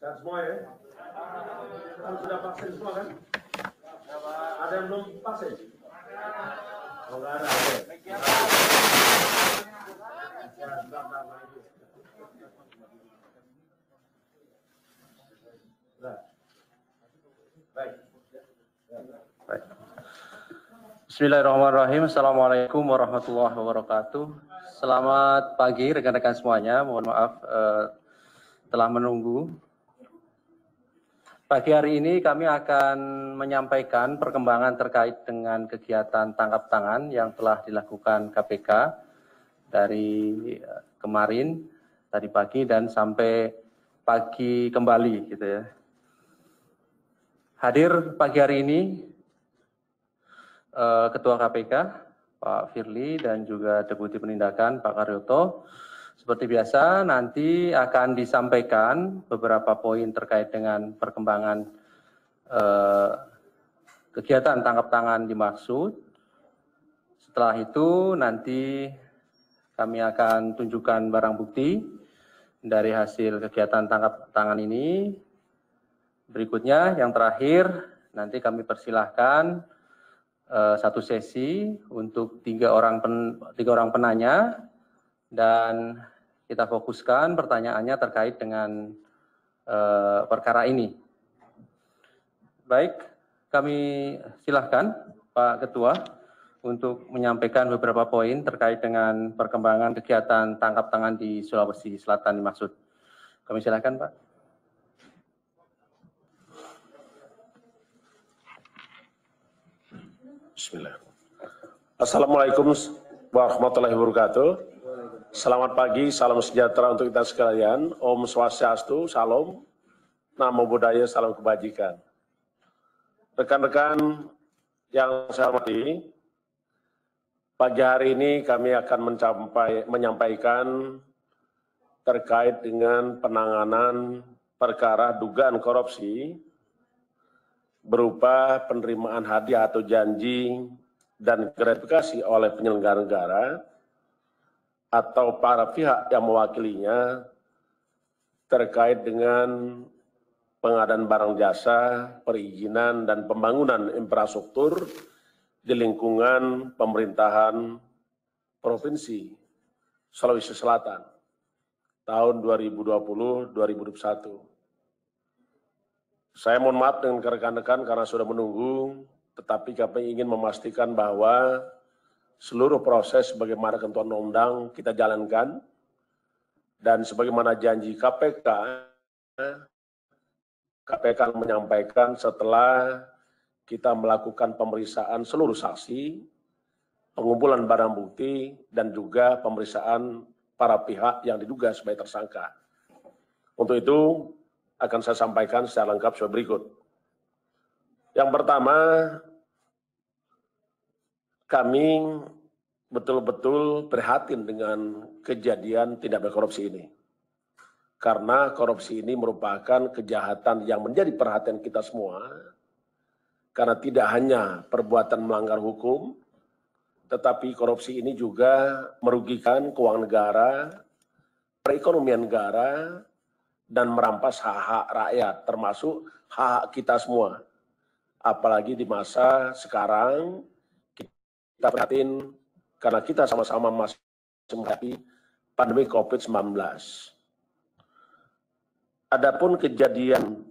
Sehat semua ya? Kan sudah vaksin semua kan? Ada yang belum vaksin? Oh, nggak ada. Baik. Bismillahirrahmanirrahim. Assalamualaikum warahmatullahi wabarakatuh. Selamat pagi rekan-rekan semuanya. Mohon maaf telah menunggu. Pagi hari ini kami akan menyampaikan perkembangan terkait dengan kegiatan tangkap tangan yang telah dilakukan KPK dari kemarin, tadi pagi dan sampai pagi kembali gitu ya. Hadir pagi hari ini Ketua KPK Pak Firly dan juga Deputi Penindakan Pak Karyoto. Seperti biasa nanti akan disampaikan beberapa poin terkait dengan perkembangan kegiatan tangkap tangan dimaksud. Setelah itu nanti kami akan tunjukkan barang bukti dari hasil kegiatan tangkap tangan ini. Berikutnya yang terakhir nanti kami persilahkan satu sesi untuk tiga orang penanya dan kita fokuskan pertanyaannya terkait dengan perkara ini. Baik, kami silahkan Pak Ketua untuk menyampaikan beberapa poin terkait dengan perkembangan kegiatan tangkap tangan di Sulawesi Selatan dimaksud. Kami silahkan Pak. Bismillah. Assalamualaikum warahmatullahi wabarakatuh. Selamat pagi, salam sejahtera untuk kita sekalian. Om Swastiastu, salam, namo buddhaya, salam kebajikan. Rekan-rekan yang saya hormati, pagi hari ini kami akan menyampaikan terkait dengan penanganan perkara dugaan korupsi berupa penerimaan hadiah atau janji dan gratifikasi oleh penyelenggara negara atau para pihak yang mewakilinya terkait dengan pengadaan barang jasa, perizinan, dan pembangunan infrastruktur di lingkungan pemerintahan Provinsi Sulawesi Selatan tahun 2020-2021. Saya mohon maaf dengan rekan-rekan karena sudah menunggu, tetapi kami ingin memastikan bahwa seluruh proses sebagaimana ketentuan undang kita jalankan dan sebagaimana janji KPK menyampaikan setelah kita melakukan pemeriksaan seluruh saksi, pengumpulan barang bukti, dan juga pemeriksaan para pihak yang diduga sebagai tersangka. Untuk itu akan saya sampaikan secara lengkap sebagai berikut. Yang pertama, kami betul-betul prihatin dengan kejadian tindak pidana korupsi ini. Karena korupsi ini merupakan kejahatan yang menjadi perhatian kita semua, karena tidak hanya perbuatan melanggar hukum, tetapi korupsi ini juga merugikan keuangan negara, perekonomian negara, dan merampas hak-hak rakyat, termasuk hak kita semua. Apalagi di masa sekarang, kita prihatin karena kita sama-sama masih menghadapi pandemi COVID-19. Adapun kejadian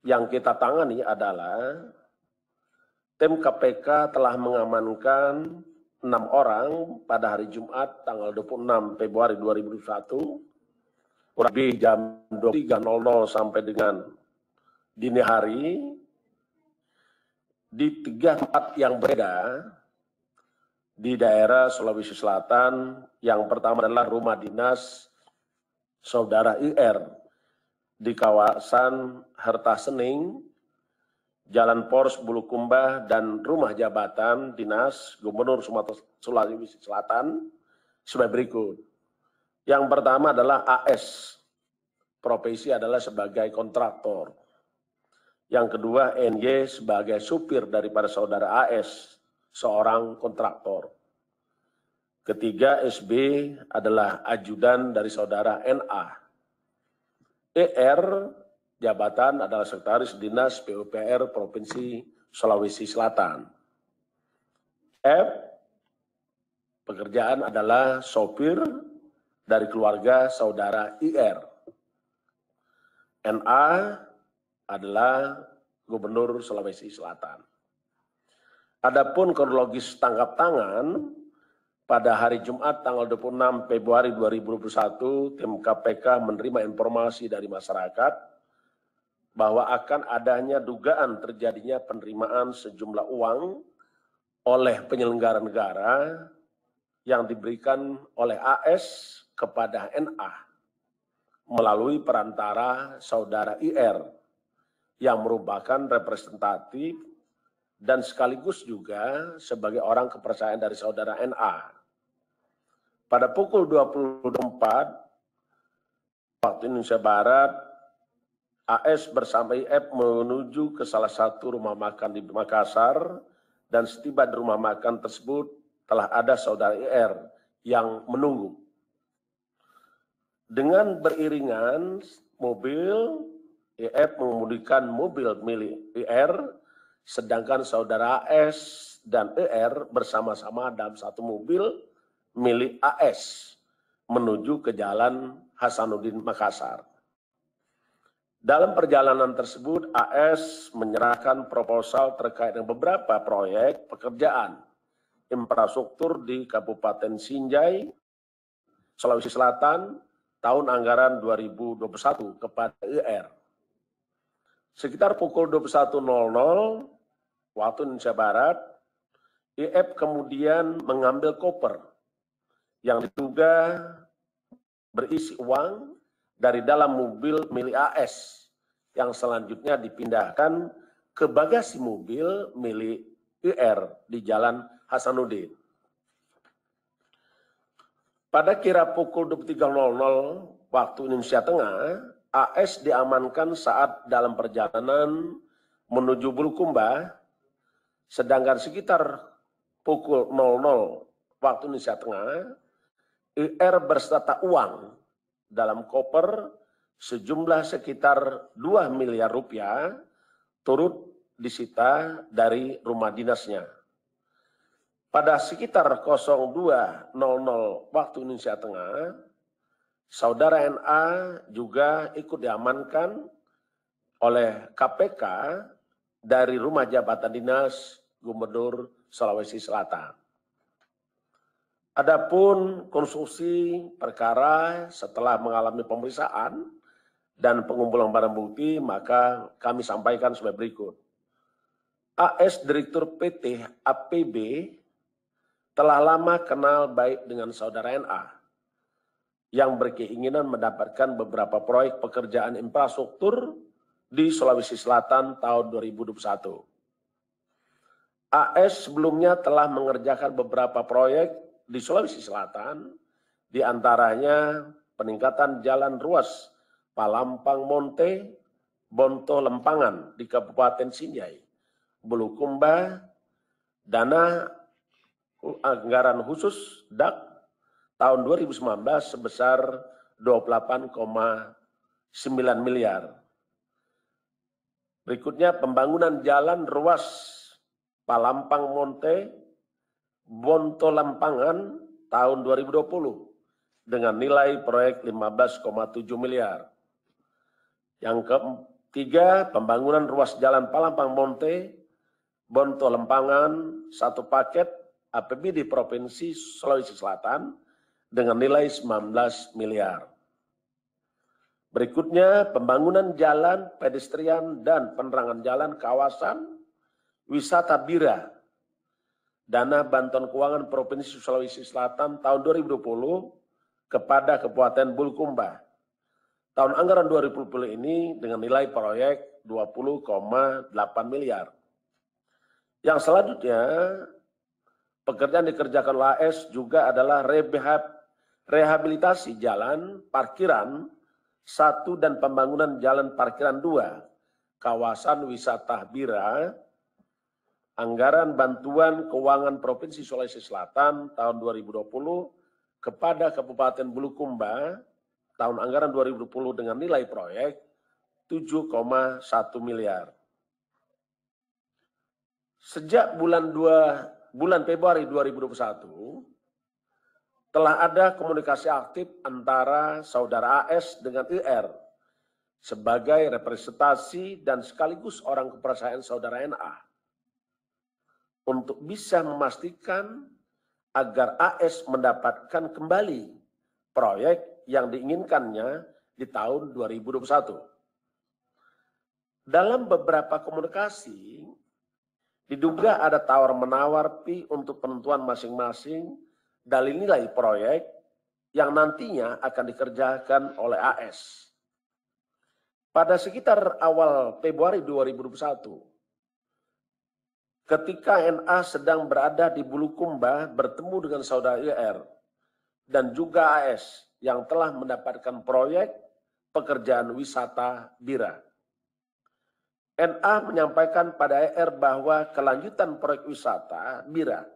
yang kita tangani adalah tim KPK telah mengamankan 6 orang pada hari Jumat tanggal 26 Februari 2021, kurang lebih jam 23.00 sampai dengan dini hari, di 3 tempat yang berbeda di daerah Sulawesi Selatan. Yang pertama adalah rumah dinas Saudara IR di kawasan Herta Sening, Jalan Pors Bulukumba, dan rumah jabatan dinas Gubernur Sumatera Sulawesi Selatan sebagai berikut. Yang pertama adalah AS, profesi adalah sebagai kontraktor. Yang kedua NY sebagai supir daripada saudara AS, seorang kontraktor. Ketiga SB adalah ajudan dari saudara NA. ER jabatan adalah Sekretaris Dinas PUPR Provinsi Sulawesi Selatan. F, pekerjaan adalah sopir dari keluarga saudara IR. NA adalah Gubernur Sulawesi Selatan. Adapun kronologis tangkap tangan, pada hari Jumat tanggal 26 Februari 2021, tim KPK menerima informasi dari masyarakat bahwa akan adanya dugaan terjadinya penerimaan sejumlah uang oleh penyelenggara negara yang diberikan oleh AS kepada NA melalui perantara saudara IR yang merupakan representatif dan sekaligus juga sebagai orang kepercayaan dari saudara NA. Pada pukul 24 waktu Indonesia Barat, AS bersama IF menuju ke salah satu rumah makan di Makassar, dan setiba di rumah makan tersebut telah ada saudara IR yang menunggu. Dengan beriringan mobil, IF mengemudikan mobil milik IR, sedangkan saudara AS dan IR bersama-sama dalam satu mobil milik AS menuju ke Jalan Hasanuddin Makassar. Dalam perjalanan tersebut, AS menyerahkan proposal terkait dengan beberapa proyek pekerjaan infrastruktur di Kabupaten Sinjai, Sulawesi Selatan, tahun anggaran 2021 kepada IR. Sekitar pukul 21.00 waktu Indonesia Barat, IF kemudian mengambil koper yang diduga berisi uang dari dalam mobil milik AS yang selanjutnya dipindahkan ke bagasi mobil milik IR di Jalan Hasanuddin. Pada kira pukul 23.00 waktu Indonesia Tengah, AS diamankan saat dalam perjalanan menuju Bulukumba, sedangkan sekitar pukul 00 waktu Indonesia Tengah, IR berserta uang dalam koper sejumlah sekitar 2 miliar rupiah turut disita dari rumah dinasnya. Pada sekitar 02.00 waktu Indonesia Tengah, saudara NA juga ikut diamankan oleh KPK dari rumah jabatan dinas Gubernur Sulawesi Selatan. Adapun konstruksi perkara setelah mengalami pemeriksaan dan pengumpulan barang bukti, maka kami sampaikan sebagai berikut. AS Direktur PT APB telah lama kenal baik dengan saudara NA yang berkeinginan mendapatkan beberapa proyek pekerjaan infrastruktur di Sulawesi Selatan tahun 2021. AS sebelumnya telah mengerjakan beberapa proyek di Sulawesi Selatan, di antaranya peningkatan jalan ruas Palampang Monte, Bonto Lempangan di Kabupaten Sinjai, Bulukumba, dana anggaran khusus DAK tahun 2019 sebesar 28,9 miliar. Berikutnya pembangunan jalan ruas Palampang Monte, Bonto Lempangan tahun 2020 dengan nilai proyek 15,7 miliar. Yang ketiga, pembangunan ruas jalan Palampang Monte, Bonto Lempangan, satu paket APBD Provinsi Sulawesi Selatan dengan nilai 19 miliar. Berikutnya, pembangunan jalan, pedestrian, dan penerangan jalan kawasan wisata Bira, dana bantuan keuangan Provinsi Sulawesi Selatan tahun 2020 kepada Kabupaten Bulukumba. Tahun anggaran 2020 ini dengan nilai proyek 20,8 miliar. Yang selanjutnya, pekerjaan dikerjakan AS juga adalah rehabilitasi jalan parkiran 1 dan pembangunan jalan parkiran 2, kawasan wisata Bira, anggaran bantuan keuangan Provinsi Sulawesi Selatan tahun 2020 kepada Kabupaten Bulukumba tahun anggaran 2020 dengan nilai proyek 7,1 miliar. Sejak bulan Februari 2021, telah ada komunikasi aktif antara saudara AS dengan IR sebagai representasi dan sekaligus orang kepercayaan saudara NA untuk bisa memastikan agar AS mendapatkan kembali proyek yang diinginkannya di tahun 2021. Dalam beberapa komunikasi, diduga ada tawar-menawar fee untuk penentuan masing-masing dalil nilai proyek yang nantinya akan dikerjakan oleh AS. Pada sekitar awal Februari 2021, ketika NA sedang berada di Bulukumba bertemu dengan saudara IR dan juga AS yang telah mendapatkan proyek pekerjaan wisata Bira. NA menyampaikan pada IR bahwa kelanjutan proyek wisata Bira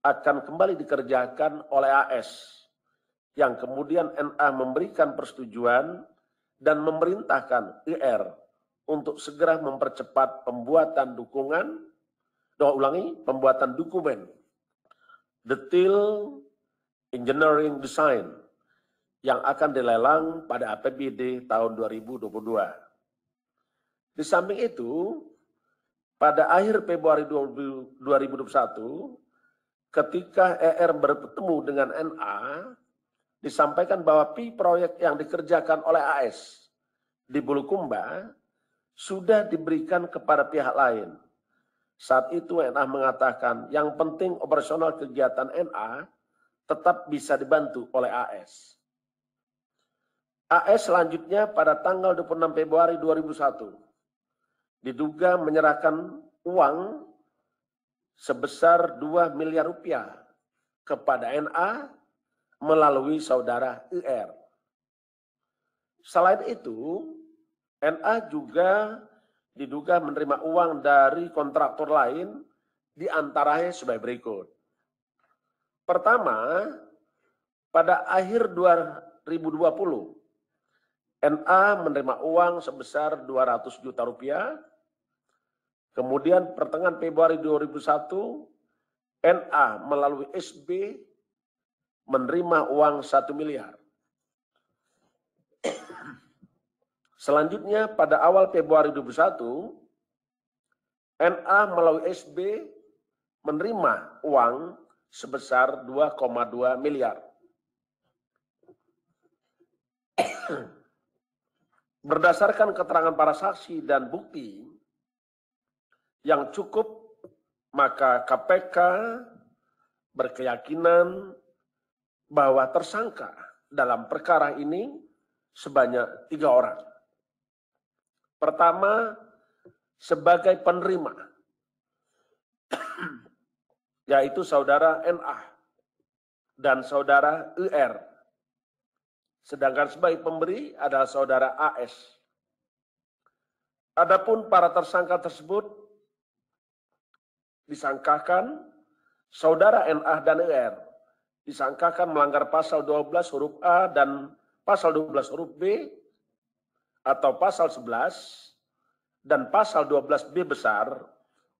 akan kembali dikerjakan oleh AS, yang kemudian NA memberikan persetujuan dan memerintahkan IR untuk segera mempercepat pembuatan dokumen detail engineering design yang akan dilelang pada APBD tahun 2022. Di samping itu, pada akhir Februari 2021, ketika ER bertemu dengan NA, disampaikan bahwa proyek yang dikerjakan oleh AS di Bulukumba sudah diberikan kepada pihak lain. Saat itu NA mengatakan yang penting operasional kegiatan NA tetap bisa dibantu oleh AS. AS selanjutnya pada tanggal 26 Februari 2001 diduga menyerahkan uang sebesar 2 miliar rupiah kepada NA melalui saudara IR. Selain itu, NA juga diduga menerima uang dari kontraktor lain, di antaranya sebagai berikut. Pertama, pada akhir 2020, NA menerima uang sebesar 200 juta rupiah. Kemudian pertengahan Februari 2001, NA melalui SB menerima uang 1 miliar. Selanjutnya pada awal Februari 2021, NA melalui SB menerima uang sebesar 2,2 miliar. Berdasarkan keterangan para saksi dan bukti yang cukup, maka KPK berkeyakinan bahwa tersangka dalam perkara ini sebanyak 3 orang. Pertama, sebagai penerima, yaitu saudara NA dan saudara IR. Sedangkan sebagai pemberi adalah saudara AS. Adapun para tersangka tersebut disangkakan saudara NA dan IR disangkakan melanggar pasal 12 huruf A dan pasal 12 huruf B atau pasal 11 dan pasal 12B besar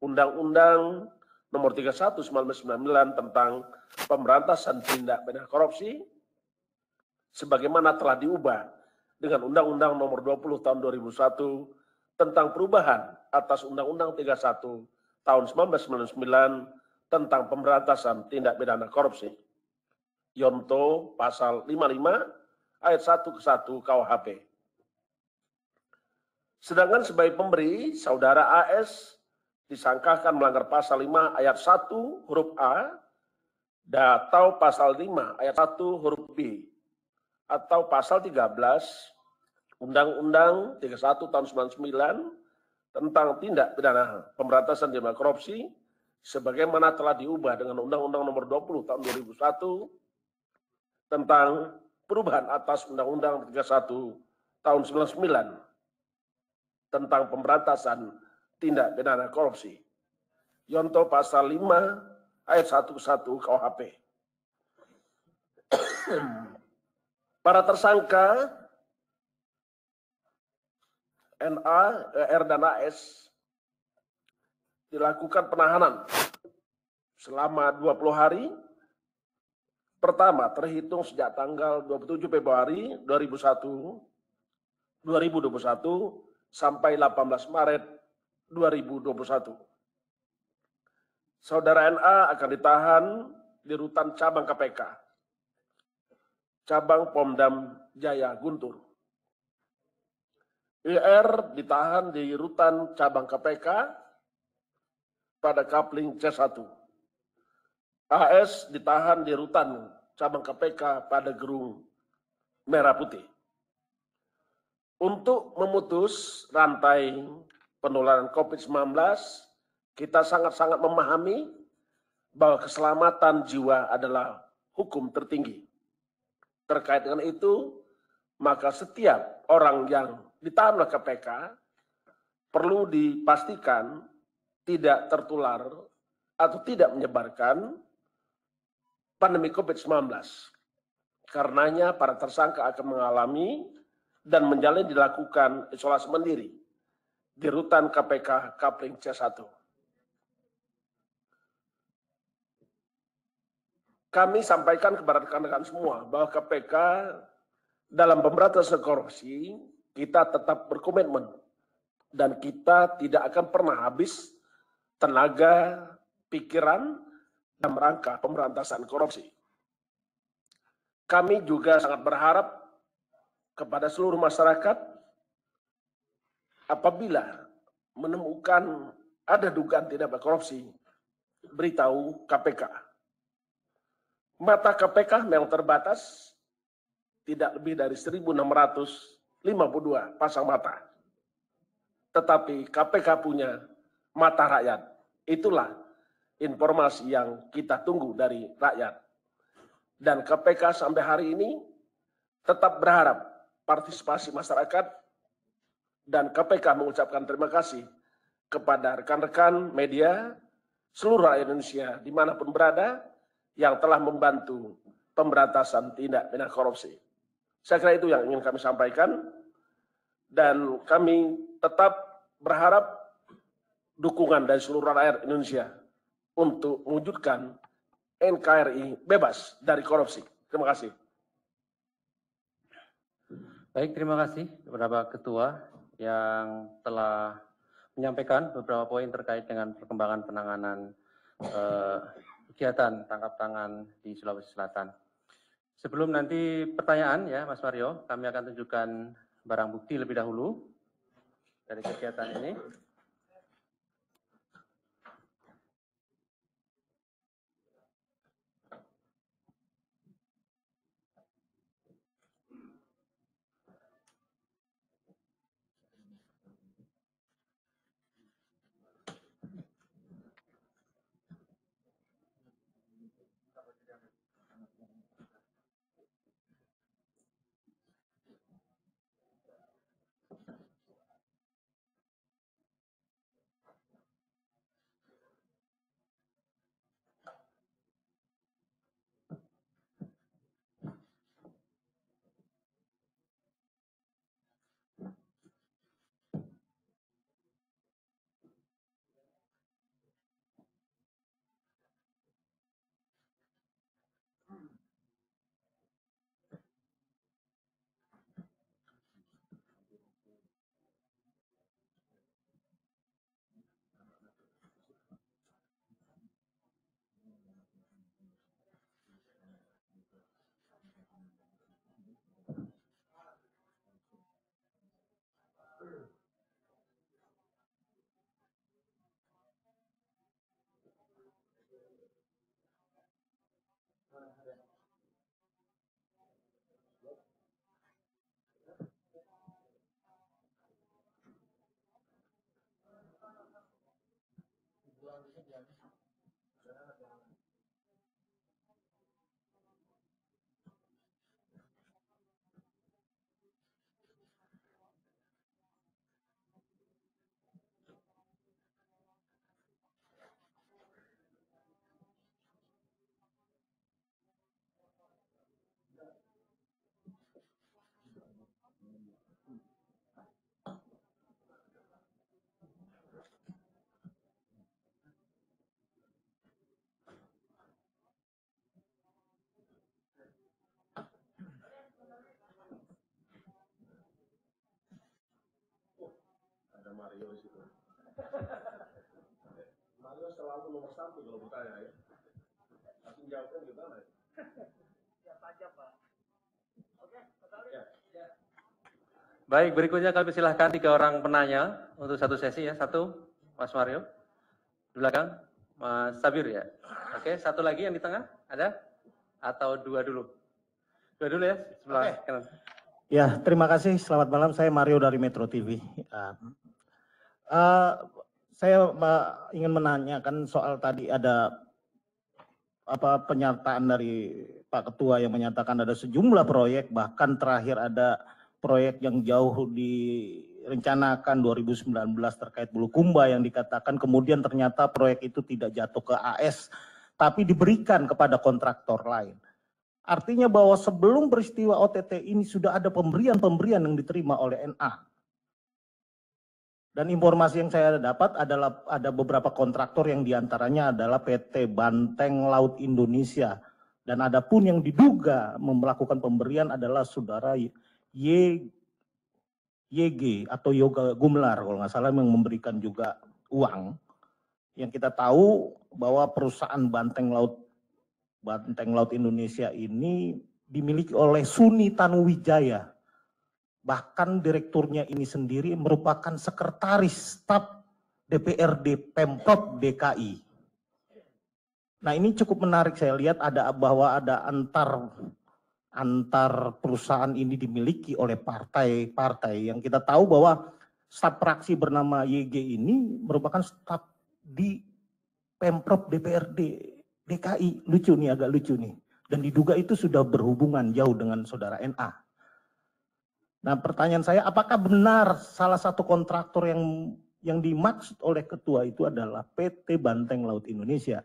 Undang-Undang Nomor 31 1999 tentang pemberantasan tindak pidana korupsi sebagaimana telah diubah dengan Undang-Undang Nomor 20 tahun 2001 tentang perubahan atas Undang-Undang 31 tahun 1999 tentang pemberantasan tindak pidana korupsi. Yonto pasal 55 ayat 1 ke 1 KUHP. Sedangkan sebagai pemberi, saudara AS disangkakan melanggar pasal 5 ayat 1 huruf A atau pasal 5 ayat 1 huruf B atau pasal 13 Undang-Undang 31 tahun 99 tentang tindak pidana pemberantasan tindak pidana korupsi sebagaimana telah diubah dengan Undang-Undang Nomor 20 tahun 2001 tentang perubahan atas Undang-Undang 31 tahun 99 tentang pemberantasan tindak pidana korupsi. Yonto pasal 5 ayat 1 ke 1 KUHP. Para tersangka NA, R dan AS dilakukan penahanan selama 20 hari. Pertama, terhitung sejak tanggal 27 Februari 2021 sampai 18 Maret 2021. Saudara NA akan ditahan di rutan cabang KPK, cabang Pomdam Jaya Guntur. IR ditahan di rutan cabang KPK pada Kapling C1. AS ditahan di rutan cabang KPK pada Gerung Merah Putih. Untuk memutus rantai penularan COVID-19, kita sangat-sangat memahami bahwa keselamatan jiwa adalah hukum tertinggi. Terkait dengan itu, maka setiap orang yang ditahan oleh KPK perlu dipastikan tidak tertular atau tidak menyebarkan pandemi COVID-19. Karenanya para tersangka akan mengalami dan menjalani dilakukan isolasi mandiri di rutan KPK Kapling C1. Kami sampaikan kepada rekan-rekan semua bahwa KPK dalam pemberantasan korupsi kita tetap berkomitmen dan kita tidak akan pernah habis tenaga, pikiran dalam rangka pemberantasan korupsi. Kami juga sangat berharap kepada seluruh masyarakat apabila menemukan ada dugaan tindak pidana korupsi, beritahu KPK. Mata KPK memang terbatas, tidak lebih dari 1.652 pasang mata. Tetapi KPK punya mata rakyat. Itulah informasi yang kita tunggu dari rakyat. Dan KPK sampai hari ini tetap berharap partisipasi masyarakat dan KPK mengucapkan terima kasih kepada rekan-rekan media seluruh rakyat Indonesia dimanapun berada yang telah membantu pemberantasan tindak pidana korupsi. Saya kira itu yang ingin kami sampaikan dan kami tetap berharap dukungan dari seluruh rakyat Indonesia untuk mewujudkan NKRI bebas dari korupsi. Terima kasih. Baik, terima kasih kepada Ketua yang telah menyampaikan beberapa poin terkait dengan perkembangan penanganan kegiatan tangkap tangan di Sulawesi Selatan. Sebelum nanti pertanyaan ya Mas Mario, kami akan tunjukkan barang bukti lebih dahulu dari kegiatan ini. Mario di situ. Mario selalu nomor 1 kalau bertanya ya. Langsung jawabnya gimana? Siap saja, Pak. Oke, Pak Salih. Ya. Baik, berikutnya kami silahkan 3 orang penanya untuk satu sesi ya. 1, Mas Mario. Di belakang, Mas Sabir ya. Oke, 1 lagi yang di tengah, ada? Atau 2 dulu? 2 dulu ya, sebelah kanan. Ya, terima kasih. Selamat malam. Saya Mario dari Metro TV. Saya ingin menanyakan soal tadi ada pernyataan dari Pak Ketua yang menyatakan ada sejumlah proyek, bahkan terakhir ada proyek yang jauh direncanakan 2019 terkait Bulukumba yang dikatakan kemudian ternyata proyek itu tidak jatuh ke AS, tapi diberikan kepada kontraktor lain. Artinya bahwa sebelum peristiwa OTT ini sudah ada pemberian-pemberian yang diterima oleh NA. Dan informasi yang saya dapat adalah ada beberapa kontraktor yang diantaranya adalah PT Banteng Laut Indonesia. Dan ada pun yang diduga melakukan pemberian adalah saudara YG atau Yoga Gumlar kalau nggak salah yang memberikan juga uang. Yang kita tahu bahwa perusahaan Banteng Laut Indonesia ini dimiliki oleh Suni Tanuwijaya. Bahkan direkturnya ini sendiri merupakan sekretaris staf DPRD Pemprov DKI. Nah, ini cukup menarik, saya lihat bahwa ada antar perusahaan ini dimiliki oleh partai-partai yang kita tahu bahwa staf fraksi bernama YG ini merupakan staf di Pemprov DPRD DKI. Lucu nih, agak lucu nih. Dan diduga itu sudah berhubungan jauh dengan saudara NA. Nah, pertanyaan saya, apakah benar salah satu kontraktor yang dimaksud oleh ketua itu adalah PT Banteng Laut Indonesia?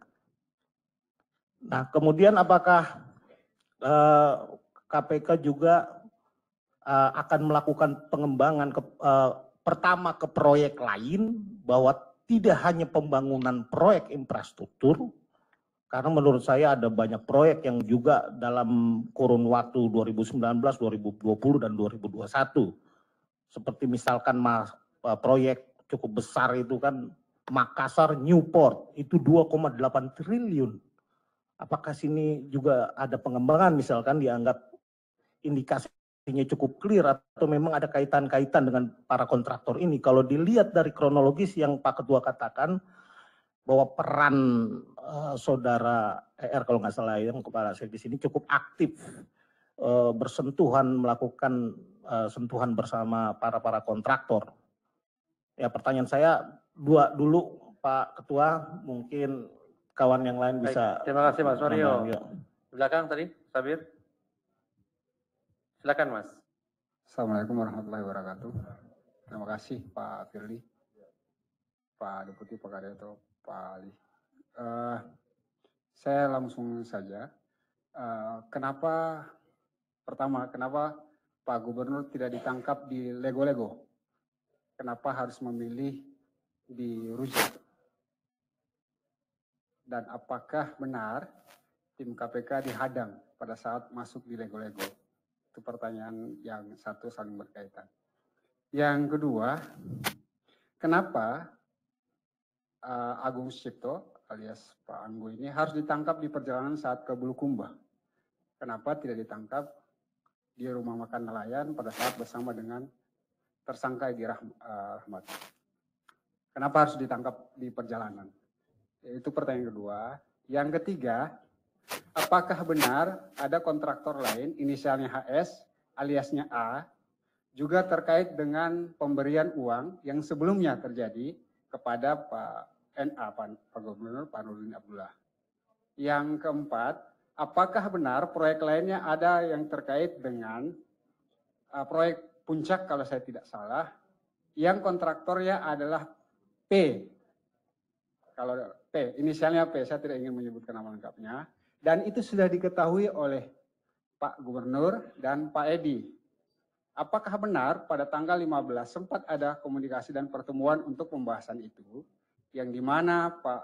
Nah, kemudian apakah KPK juga akan melakukan pengembangan pertama ke proyek lain, bahwa tidak hanya pembangunan proyek infrastruktur, karena menurut saya ada banyak proyek yang juga dalam kurun waktu 2019, 2020, dan 2021. Seperti misalkan proyek cukup besar itu kan Makassar Newport, itu 2,8 triliun. Apakah sini juga ada pengembangan misalkan dianggap indikasinya cukup clear atau memang ada kaitan-kaitan dengan para kontraktor ini? Kalau dilihat dari kronologis yang Pak Ketua katakan, bahwa peran saudara ER kalau nggak salah yang kepala di sini cukup aktif bersentuhan, melakukan sentuhan bersama para kontraktor. Ya, pertanyaan saya 2 dulu Pak Ketua, mungkin kawan yang lain bisa. Baik, terima kasih Mas Mario. Belakang tadi, Sabir. Silakan Mas. Assalamualaikum warahmatullahi wabarakatuh. Terima kasih Pak Firly, Pak Deputi, Pak Karyato, Pak Ali. Saya langsung saja. Kenapa Pak Gubernur tidak ditangkap di Lego-Lego? Kenapa harus memilih di Rujak? Dan apakah benar tim KPK dihadang pada saat masuk di Lego-Lego? Itu pertanyaan yang satu saling berkaitan. Yang kedua, kenapa Agung Sucipto alias Pak Anggo ini harus ditangkap di perjalanan saat ke Bulukumba? Kenapa tidak ditangkap di rumah makan nelayan pada saat bersama dengan tersangka Edi Rahmat? Kenapa harus ditangkap di perjalanan? Itu pertanyaan kedua. Yang ketiga, apakah benar ada kontraktor lain inisialnya HS aliasnya A juga terkait dengan pemberian uang yang sebelumnya terjadi kepada Pak NA, Pak Gubernur Pak Nurdin Abdullah? Yang keempat, apakah benar proyek lainnya ada yang terkait dengan proyek Puncak kalau saya tidak salah, yang kontraktornya adalah P. Kalau P, inisialnya P, saya tidak ingin menyebutkan nama lengkapnya. Dan itu sudah diketahui oleh Pak Gubernur dan Pak Edi. Apakah benar pada tanggal 15 sempat ada komunikasi dan pertemuan untuk pembahasan itu, yang dimana Pak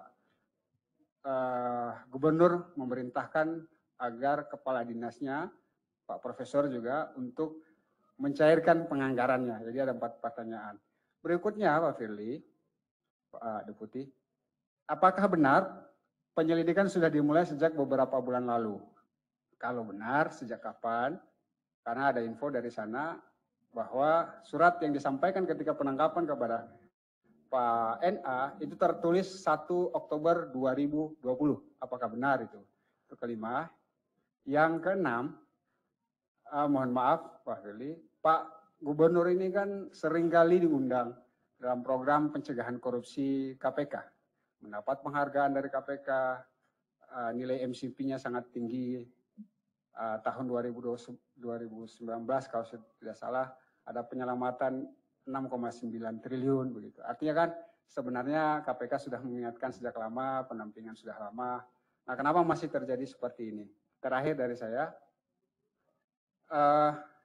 Gubernur memerintahkan agar kepala dinasnya, Pak Profesor juga, untuk mencairkan penganggarannya. Jadi ada 4 pertanyaan. Berikutnya Pak Firly, Pak Deputi, apakah benar penyelidikan sudah dimulai sejak beberapa bulan lalu? Kalau benar, sejak kapan? Karena ada info dari sana bahwa surat yang disampaikan ketika penangkapan kepada Pak NA itu tertulis 1 Oktober 2020. Apakah benar itu? Itu kelima. Yang keenam, mohon maaf Pak Firly, Pak Gubernur ini kan seringkali diundang dalam program pencegahan korupsi KPK. Mendapat penghargaan dari KPK, nilai MCP-nya sangat tinggi. Tahun 2019 kalau saya tidak salah ada penyelamatan 6,9 triliun begitu. Artinya kan sebenarnya KPK sudah mengingatkan sejak lama, pendampingan sudah lama. Nah, kenapa masih terjadi seperti ini? Terakhir dari saya,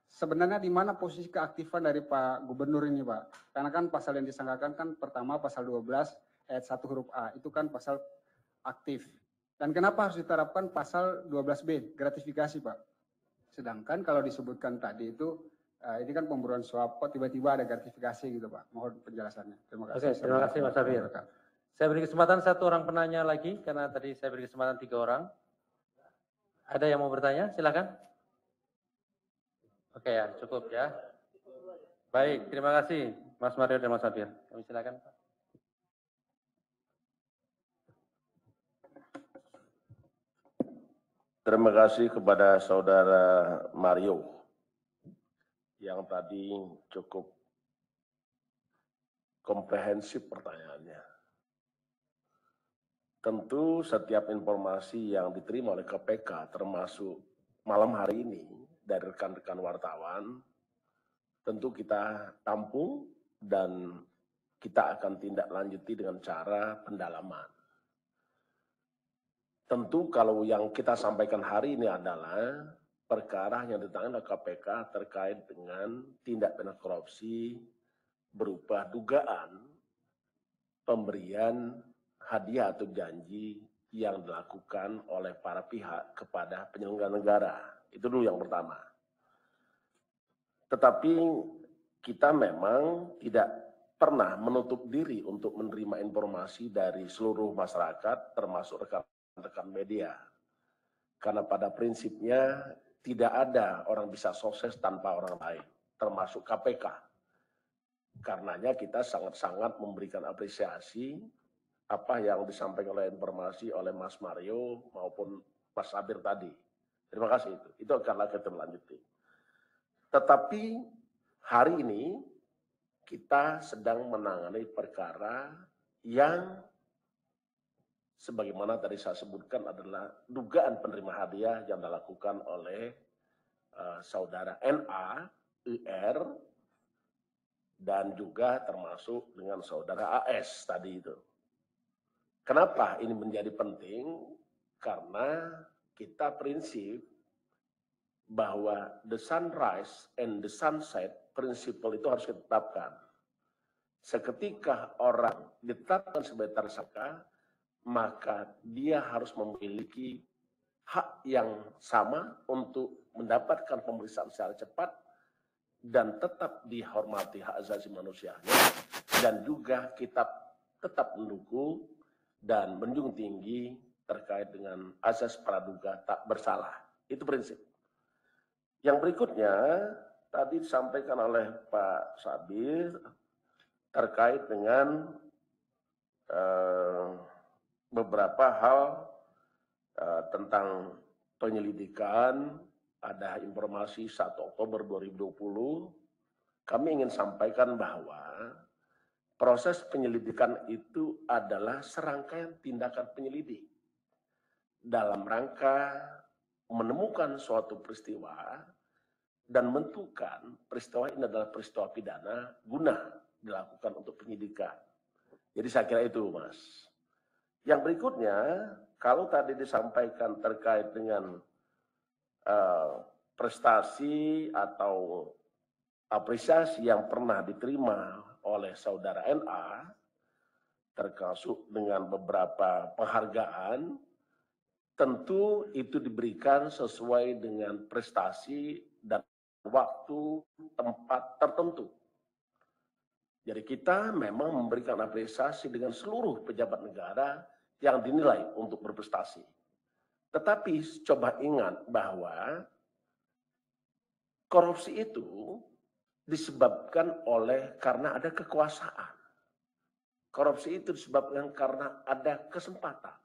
sebenarnya di mana posisi keaktifan dari Pak Gubernur ini, Pak? Karena kan pasal yang disangkakan kan pertama pasal 12 ayat 1 huruf A, itu kan pasal aktif. Dan kenapa harus diterapkan pasal 12B, gratifikasi, Pak? Sedangkan kalau disebutkan tadi itu, ini kan pemburuan suap, kok tiba-tiba ada gratifikasi gitu, Pak? Mohon penjelasannya. Terima kasih. Oke, terima kasih Mas Safir. Saya beri kesempatan satu orang penanya lagi, karena tadi saya beri kesempatan 3 orang. Ada yang mau bertanya? Silakan. Oke ya, cukup ya. Baik, terima kasih Mas Mario dan Mas Safir. Kami silakan, Pak. Terima kasih kepada Saudara Mario yang tadi cukup komprehensif pertanyaannya. Tentu setiap informasi yang diterima oleh KPK termasuk malam hari ini dari rekan-rekan wartawan, tentu kita tampung dan kita akan tindak lanjuti dengan cara pendalaman. Tentu kalau yang kita sampaikan hari ini adalah perkara yang ditangani oleh KPK terkait dengan tindak pidana korupsi berupa dugaan pemberian hadiah atau janji yang dilakukan oleh para pihak kepada penyelenggara negara. Itu dulu yang pertama. Tetapi kita memang tidak pernah menutup diri untuk menerima informasi dari seluruh masyarakat termasuk rekan-rekan media. Karena pada prinsipnya tidak ada orang bisa sukses tanpa orang lain, termasuk KPK. Karenanya kita sangat-sangat memberikan apresiasi apa yang disampaikan oleh informasi oleh Mas Mario maupun Mas Sabir tadi. Terima kasih itu. Itu akan kita lanjuti. Tetapi hari ini kita sedang menangani perkara yang sebagaimana tadi saya sebutkan adalah dugaan penerima hadiah yang dilakukan oleh saudara NA, IR, dan juga termasuk dengan saudara AS tadi itu. Kenapa ini menjadi penting? Karena kita prinsip bahwa the sunrise and the sunset prinsipal itu harus ditetapkan. Seketika orang ditetapkan sebagai tersangka, maka dia harus memiliki hak yang sama untuk mendapatkan pemeriksaan secara cepat dan tetap dihormati hak asasi manusianya, dan juga kita tetap mendukung dan menjunjung tinggi terkait dengan asas praduga tak bersalah. Itu prinsip. Yang berikutnya tadi disampaikan oleh Pak Sabir terkait dengan beberapa hal tentang penyelidikan. Ada informasi 1 Oktober 2020. Kami ingin sampaikan bahwa proses penyelidikan itu adalah serangkaian tindakan penyelidik dalam rangka menemukan suatu peristiwa dan menentukan peristiwa ini adalah peristiwa pidana guna dilakukan untuk penyidikan. Jadi saya kira itu, Mas. Yang berikutnya, kalau tadi disampaikan terkait dengan prestasi atau apresiasi yang pernah diterima oleh saudara NA, termasuk dengan beberapa penghargaan, tentu itu diberikan sesuai dengan prestasi dan waktu, tempat tertentu. Jadi kita memang memberikan apresiasi dengan seluruh pejabat negara yang dinilai untuk berprestasi. Tetapi coba ingat bahwa korupsi itu disebabkan karena ada kekuasaan. Korupsi itu disebabkan karena ada kesempatan.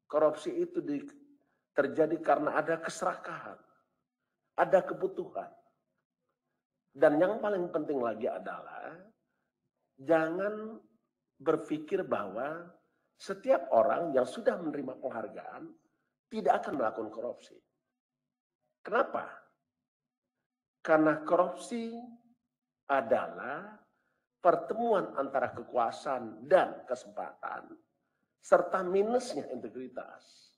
Korupsi itu terjadi karena ada keserakahan, ada kebutuhan. Dan yang paling penting lagi adalah jangan berpikir bahwa setiap orang yang sudah menerima penghargaan tidak akan melakukan korupsi. Kenapa? Karena korupsi adalah pertemuan antara kekuasaan dan kesempatan, serta minusnya integritas.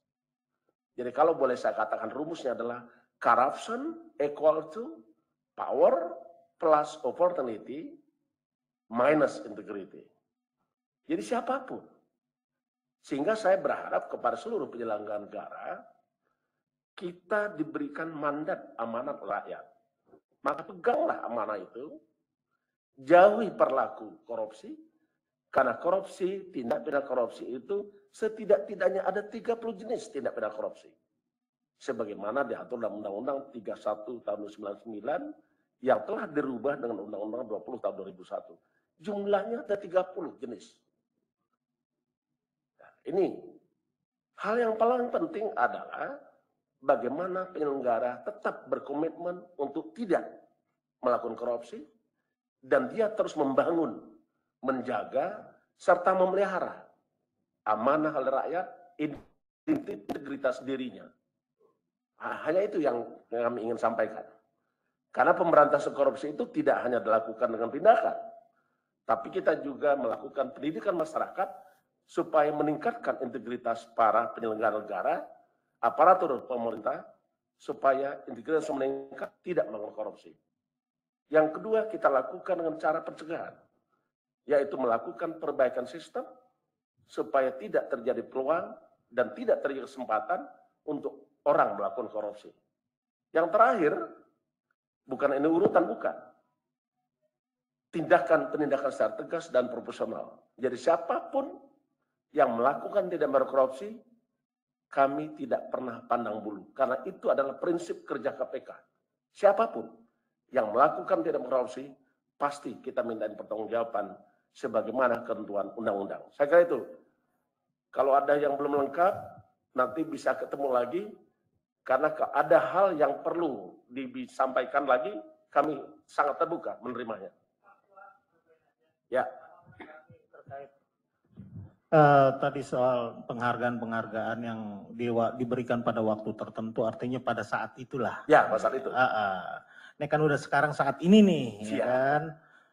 Jadi kalau boleh saya katakan rumusnya adalah corruption equal to power plus opportunity minus integrity. Jadi siapapun. Sehingga saya berharap kepada seluruh penyelenggara negara, kita diberikan mandat amanat rakyat. Maka peganglah amanah itu, jauhi perilaku korupsi, karena korupsi, tindak pidana korupsi itu setidak-tidaknya ada 30 jenis tindak pidana korupsi. Sebagaimana diatur dalam Undang-Undang 31 tahun 1999 yang telah dirubah dengan Undang-Undang 20 tahun 2001. Jumlahnya ada 30 jenis. Nah, ini hal yang paling penting adalah bagaimana penyelenggara tetap berkomitmen untuk tidak melakukan korupsi dan dia terus membangun, menjaga, serta memelihara amanah rakyat, integritas dirinya. Hanya itu yang kami ingin sampaikan. Karena pemberantasan korupsi itu tidak hanya dilakukan dengan tindakan, tapi kita juga melakukan pendidikan masyarakat supaya meningkatkan integritas para penyelenggara negara, aparatur pemerintah, supaya integritas meningkat, tidak melakukan korupsi. Yang kedua, kita lakukan dengan cara pencegahan, yaitu melakukan perbaikan sistem supaya tidak terjadi peluang dan tidak terjadi kesempatan untuk orang melakukan korupsi. Yang terakhir, bukan ini urutan, bukan. Tindakan-tindakan secara tegas dan proporsional. Jadi siapapun yang melakukan tindak pidana korupsi, kami tidak pernah pandang bulu. Karena itu adalah prinsip kerja KPK. Siapapun yang melakukan tindak pidana korupsi, pasti kita minta pertanggungjawaban sebagaimana ketentuan undang-undang. Saya kira itu. Kalau ada yang belum lengkap, nanti bisa ketemu lagi. Karena ada hal yang perlu disampaikan lagi, kami sangat terbuka menerimanya. Ya. Tadi soal penghargaan-penghargaan yang diberikan pada waktu tertentu, artinya pada saat itulah. Ya, pada saat itu. Ini kan udah sekarang saat ini nih, Siap. ya kan?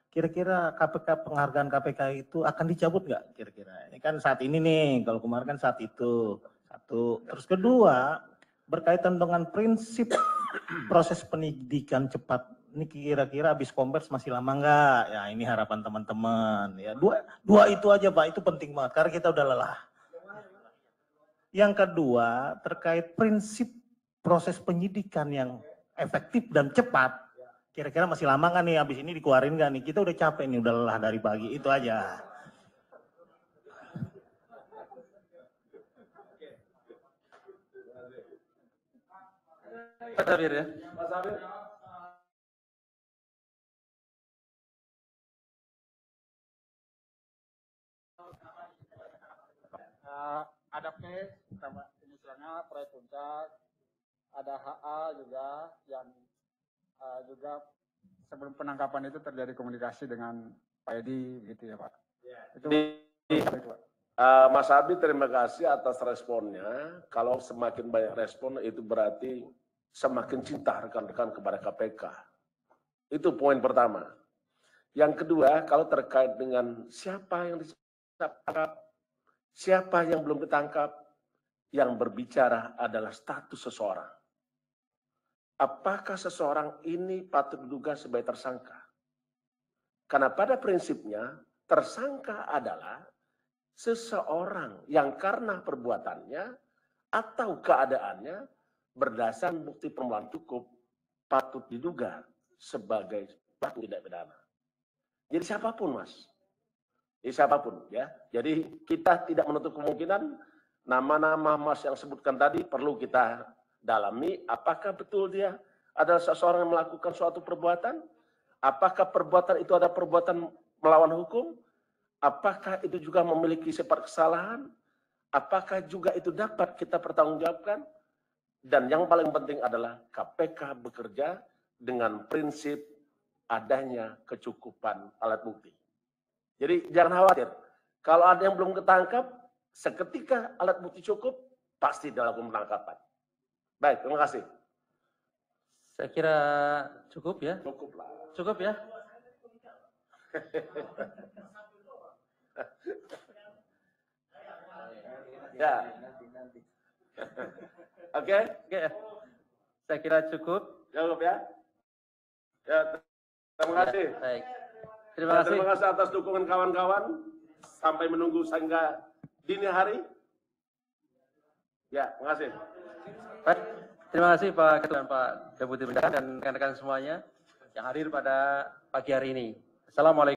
Kira-kira penghargaan KPK itu akan dicabut nggak kira-kira? Ini kan saat ini nih, kalau kemarin kan saat itu. Satu. Terus kedua, berkaitan dengan prinsip proses penyidikan cepat. Ini kira-kira habis kompers masih lama nggak? Ya ini harapan teman-teman. Ya dua itu aja Pak, itu penting banget karena kita udah lelah. Yang kedua terkait prinsip proses penyidikan yang efektif dan cepat. Kira-kira masih lama nggak nih? Habis ini dikeluarin nggak nih? Kita udah capek nih, udah lelah dari pagi. Itu aja. Pak Sabir ya. Pak Sabir. Ada PES, misalnya proyek puncak, ada HA juga yang juga sebelum penangkapan itu terjadi komunikasi dengan Pak Edi, gitu ya Pak. Ya. Itu Mas Abi, terima kasih atas responnya. Kalau semakin banyak respon itu berarti semakin cinta rekan-rekan kepada KPK. Itu poin pertama. Yang kedua, kalau terkait dengan siapa yang ditangkap, siapa yang belum ditangkap, yang berbicara adalah status seseorang. Apakah seseorang ini patut diduga sebagai tersangka? Karena pada prinsipnya, tersangka adalah seseorang yang karena perbuatannya atau keadaannya berdasarkan bukti permulaan cukup patut diduga sebagai pelaku tindak pidana. Jadi siapapun, Mas. Jadi siapapun, ya. Jadi kita tidak menutup kemungkinan nama-nama Mas yang sebutkan tadi perlu kita dalami. Apakah betul dia adalah seseorang yang melakukan suatu perbuatan? Apakah perbuatan itu ada perbuatan melawan hukum? Apakah itu juga memiliki sifat kesalahan? Apakah juga itu dapat kita pertanggungjawabkan? Dan yang paling penting adalah KPK bekerja dengan prinsip adanya kecukupan alat bukti. Jadi jangan khawatir. Kalau ada yang belum ketangkap, seketika alat bukti cukup, pasti dilakukan penangkapan. Baik, terima kasih. Saya kira cukup ya. Cukup lah. Cukup ya. Ya. Oke. Oke. Saya kira cukup. Cukup ya. Ya, terima kasih. Ya, baik. Terima kasih. Terima kasih atas dukungan kawan-kawan. Sampai menunggu sehingga dini hari. Ya, terima kasih. Baik. Terima kasih Pak Ketua dan Pak Deputi Bendahara dan rekan-rekan semuanya yang hadir pada pagi hari ini. Assalamualaikum.